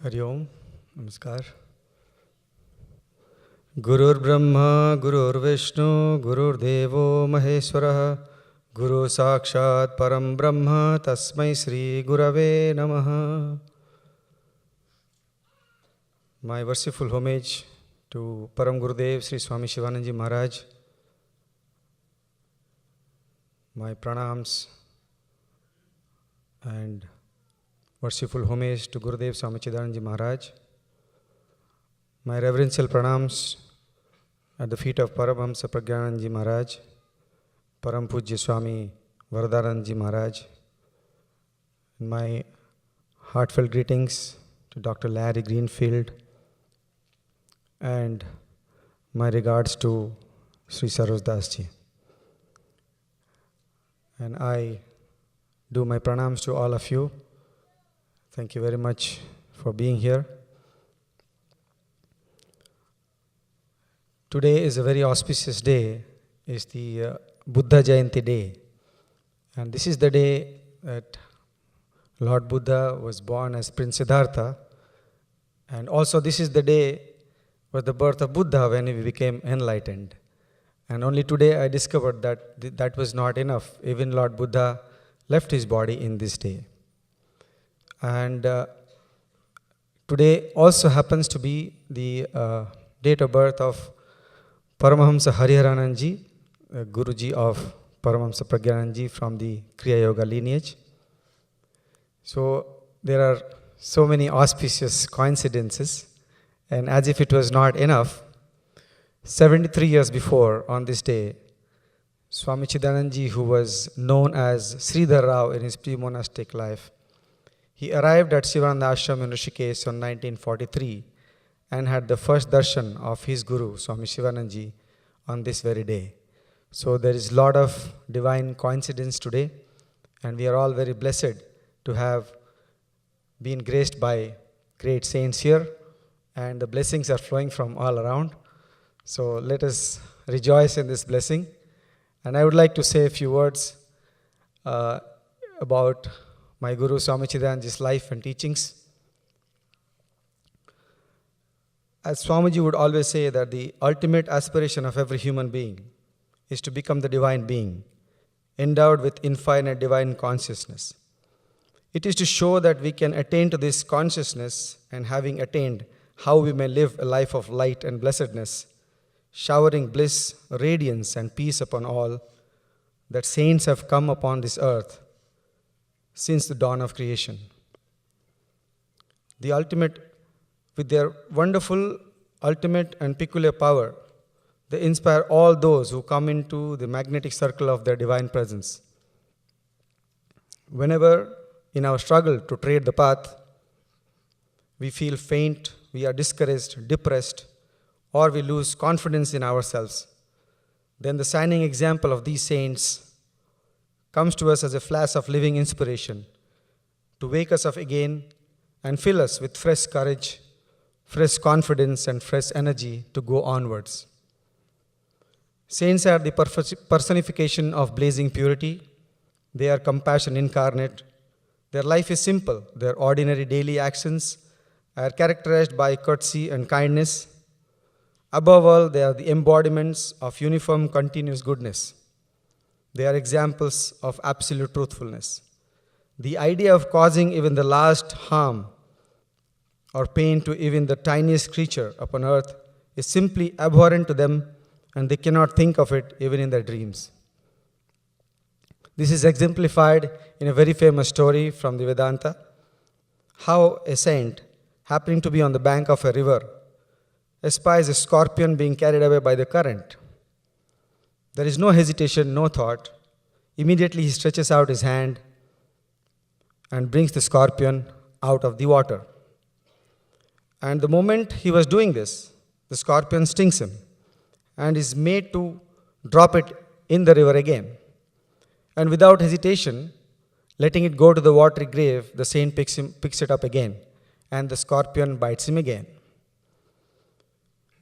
Hari Om, Namaskar. Gurur Brahma, Gurur Vishnu, Gurur Devo Maheswara, Guru Sakshat Param Brahma, Tasmai Sri Gurave Namaha. My worshipful homage to Param Gurudev Sri Swami Shivanandaji Maharaj. My pranams and worshipful homage to Gurudev Swami Chidanandaji Maharaj. My reverential pranams at the feet of Paramahamsa Pragyanandaji Maharaj, Param Pujya Swami Varadanandaji Maharaj. And my heartfelt greetings to Dr. Larry Greenfield, and my regards to Sri Saroj Das Ji. And I do my pranams to all of you. Thank you very much for being here. Today is a very auspicious day. It's the Buddha Jayanti day. And this is the day that Lord Buddha was born as Prince Siddhartha. And also this is the day was the birth of Buddha when he became enlightened. And only today I discovered that that was not enough. Even Lord Buddha left his body in this day. And today also happens to be the date of birth of Paramahamsa Hariharanandaji, Guruji of Paramahamsa Pragyanandaji from the Kriya Yoga lineage. So there are so many auspicious coincidences, and as if it was not enough, 73 years before on this day, Swami Chidanandaji, who was known as Sridhar Rao in his pre-monastic life, he arrived at Sivananda Ashram in Rishikesh on 1943 and had the first darshan of his Guru, Swami Shivanandaji, on this very day. So there is a lot of divine coincidence today, and we are all very blessed to have been graced by great saints here, and the blessings are flowing from all around. So let us rejoice in this blessing. And I would like to say a few words about my Guru Swami Chidanandaji's life and teachings. As Swamiji would always say, that the ultimate aspiration of every human being is to become the divine being, endowed with infinite divine consciousness. It is to show that we can attain to this consciousness, and having attained, how we may live a life of light and blessedness, showering bliss, radiance, and peace upon all, that saints have come upon this earth since the dawn of creation. The ultimate, with their wonderful, ultimate, and peculiar power, they inspire all those who come into the magnetic circle of their divine presence. Whenever in our struggle to tread the path, we feel faint, we are discouraged, depressed, or we lose confidence in ourselves, then the shining example of these saints comes to us as a flash of living inspiration to wake us up again and fill us with fresh courage, fresh confidence, and fresh energy to go onwards. Saints are the personification of blazing purity. They are compassion incarnate. Their life is simple. Their ordinary daily actions are characterized by courtesy and kindness. Above all, they are the embodiments of uniform continuous goodness. They are examples of absolute truthfulness. The idea of causing even the last harm or pain to even the tiniest creature upon earth is simply abhorrent to them, and they cannot think of it even in their dreams. This is exemplified in a very famous story from the Vedanta, how a saint, happening to be on the bank of a river, espies a scorpion being carried away by the current. There is no hesitation, no thought. Immediately he stretches out his hand and brings the scorpion out of the water. And the moment he was doing this, the scorpion stings him and is made to drop it in the river again. And without hesitation, letting it go to the watery grave, the saint picks it up again, and the scorpion bites him again.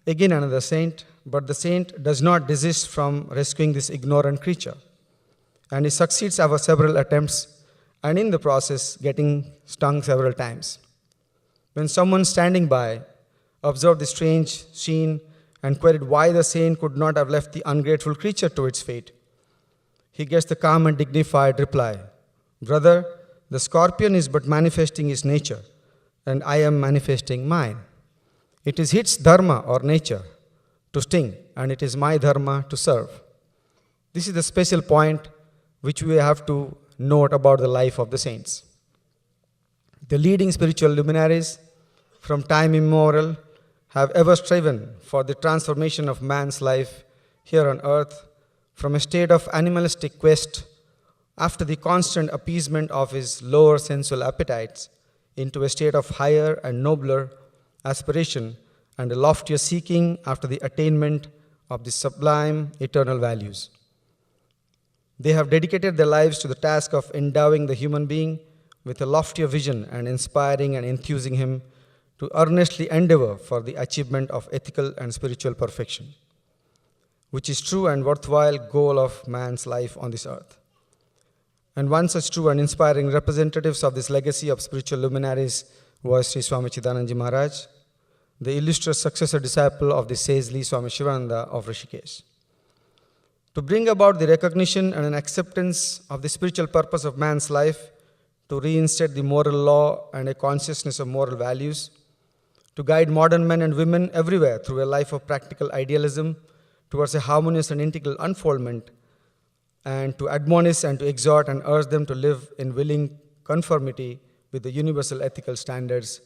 Again another saint, but the saint does not desist from rescuing this ignorant creature, and he succeeds over several attempts, and in the process getting stung several times. When someone standing by observed the strange scene and queried why the saint could not have left the ungrateful creature to its fate, he gets the calm and dignified reply, "Brother, the scorpion is but manifesting his nature, and I am manifesting mine. It is its dharma or nature to sting, and it is my dharma to serve." This is the special point which we have to note about the life of the saints. The leading spiritual luminaries from time immemorial have ever striven for the transformation of man's life here on earth from a state of animalistic quest after the constant appeasement of his lower sensual appetites into a state of higher and nobler aspiration and a loftier seeking after the attainment of the sublime eternal values. They have dedicated their lives to the task of endowing the human being with a loftier vision and inspiring and enthusing him to earnestly endeavor for the achievement of ethical and spiritual perfection, which is true and worthwhile goal of man's life on this earth. And one such true and inspiring representatives of this legacy of spiritual luminaries was Sri Swami Chidanandaji Maharaj, the illustrious successor disciple of the sagely Swami Shivananda of Rishikesh. To bring about the recognition and an acceptance of the spiritual purpose of man's life, to reinstate the moral law and a consciousness of moral values, to guide modern men and women everywhere through a life of practical idealism towards a harmonious and integral unfoldment, and to admonish and to exhort and urge them to live in willing conformity with the universal ethical standards.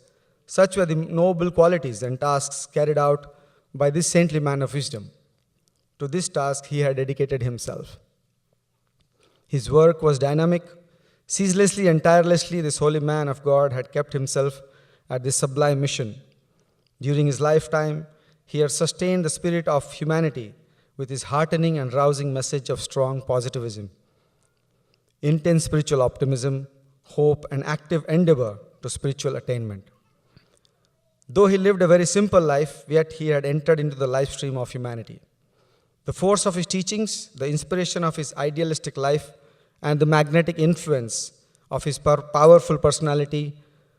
Such were the noble qualities and tasks carried out by this saintly man of wisdom. To this task he had dedicated himself. His work was dynamic. Ceaselessly and tirelessly this holy man of God had kept himself at this sublime mission. During his lifetime, he had sustained the spirit of humanity with his heartening and rousing message of strong positivism, intense spiritual optimism, hope, and active endeavor to spiritual attainment. Though he lived a very simple life, yet he had entered into the life stream of humanity. The force of his teachings, the inspiration of his idealistic life, and the magnetic influence of his powerful personality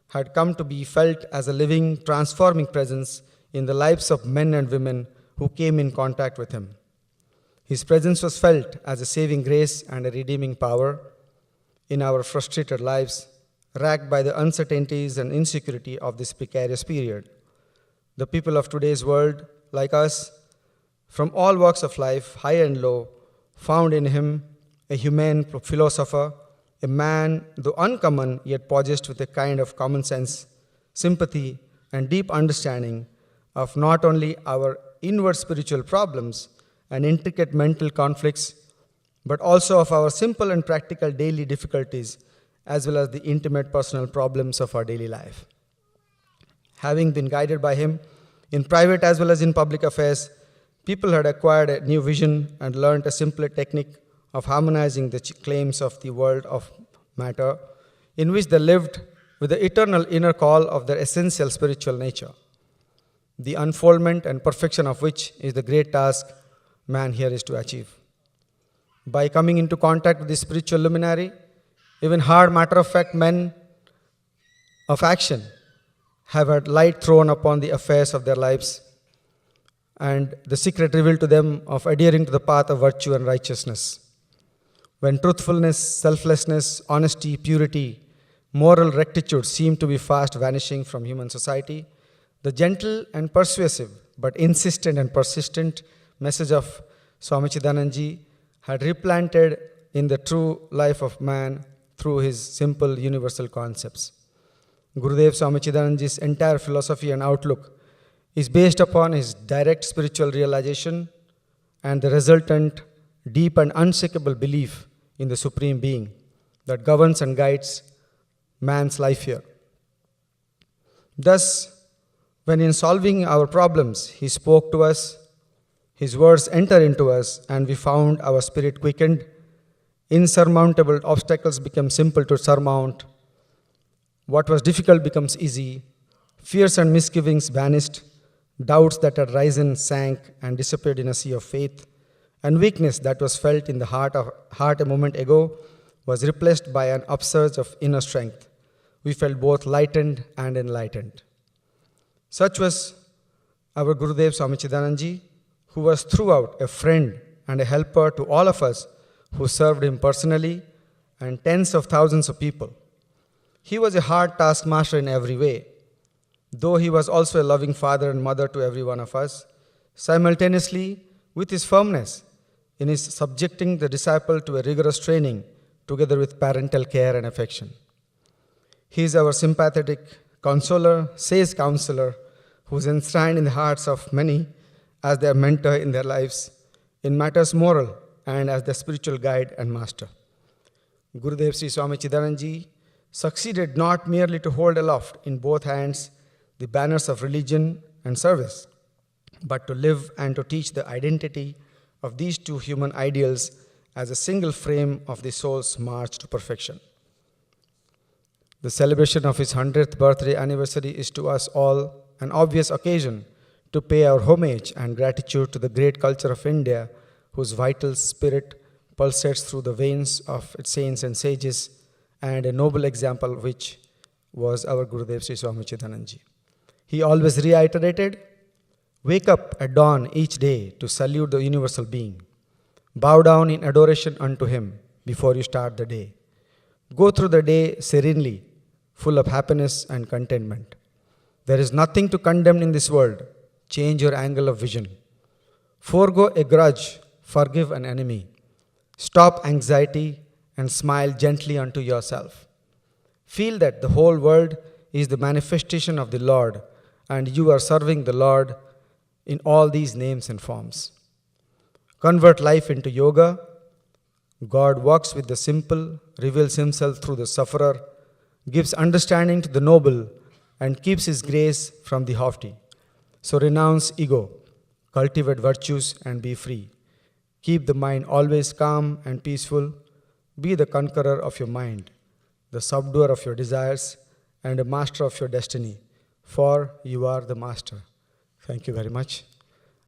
had come to be felt as a living, transforming presence in the lives of men and women who came in contact with him. His presence was felt as a saving grace and a redeeming power in our frustrated lives, racked by the uncertainties and insecurity of this precarious period. The people of today's world, like us, from all walks of life, high and low, found in him a humane philosopher, a man, though uncommon, yet possessed with a kind of common sense, sympathy, and deep understanding of not only our inward spiritual problems and intricate mental conflicts, but also of our simple and practical daily difficulties, as well as the intimate personal problems of our daily life. Having been guided by him in private as well as in public affairs, people had acquired a new vision and learned a simpler technique of harmonizing the claims of the world of matter, in which they lived with the eternal inner call of their essential spiritual nature, the unfoldment and perfection of which is the great task man here is to achieve. By coming into contact with the spiritual luminary, even hard matter-of-fact men of action have had light thrown upon the affairs of their lives and the secret revealed to them of adhering to the path of virtue and righteousness. When truthfulness, selflessness, honesty, purity, moral rectitude seem to be fast vanishing from human society, the gentle and persuasive but insistent and persistent message of Swami Chidanandaji had replanted in the true life of man through his simple universal concepts. Gurudev Swami Chidanandaji's entire philosophy and outlook is based upon his direct spiritual realization and the resultant deep and unshakable belief in the Supreme Being that governs and guides man's life here. Thus, when in solving our problems, he spoke to us, his words enter into us, and we found our spirit quickened, insurmountable obstacles become simple to surmount, what was difficult becomes easy, fears and misgivings vanished, doubts that had risen sank and disappeared in a sea of faith, and weakness that was felt in the heart a moment ago was replaced by an upsurge of inner strength. We felt both lightened and enlightened. Such was our Gurudev Swami Chidananji, who was throughout a friend and a helper to all of us who served him personally and tens of thousands of people. He was a hard taskmaster in every way, though he was also a loving father and mother to every one of us, simultaneously with his firmness in his subjecting the disciple to a rigorous training together with parental care and affection. He is our sympathetic consoler, sage counselor, who is enshrined in the hearts of many as their mentor in their lives in matters moral and as their spiritual guide and master. Gurudev Sri Swami Chidananji succeeded not merely to hold aloft in both hands the banners of religion and service, but to live and to teach the identity of these two human ideals as a single frame of the soul's march to perfection. The celebration of his 100th birthday anniversary is to us all an obvious occasion to pay our homage and gratitude to the great culture of India, whose vital spirit pulsates through the veins of its saints and sages, and a noble example which was our Gurudev Sri Swami Chidananji. He always reiterated, "Wake up at dawn each day to salute the universal being. Bow down in adoration unto him before you start the day. Go through the day serenely, full of happiness and contentment. There is nothing to condemn in this world. Change your angle of vision. Forgo a grudge, forgive an enemy. Stop anxiety and smile gently unto yourself. Feel that the whole world is the manifestation of the Lord, and you are serving the Lord in all these names and forms. Convert life into yoga. God walks with the simple, reveals himself through the sufferer, gives understanding to the noble, and keeps his grace from the haughty. So renounce ego, cultivate virtues, and be free. Keep the mind always calm and peaceful. Be the conqueror of your mind, the subduer of your desires, and a master of your destiny, for you are the master." Thank you very much.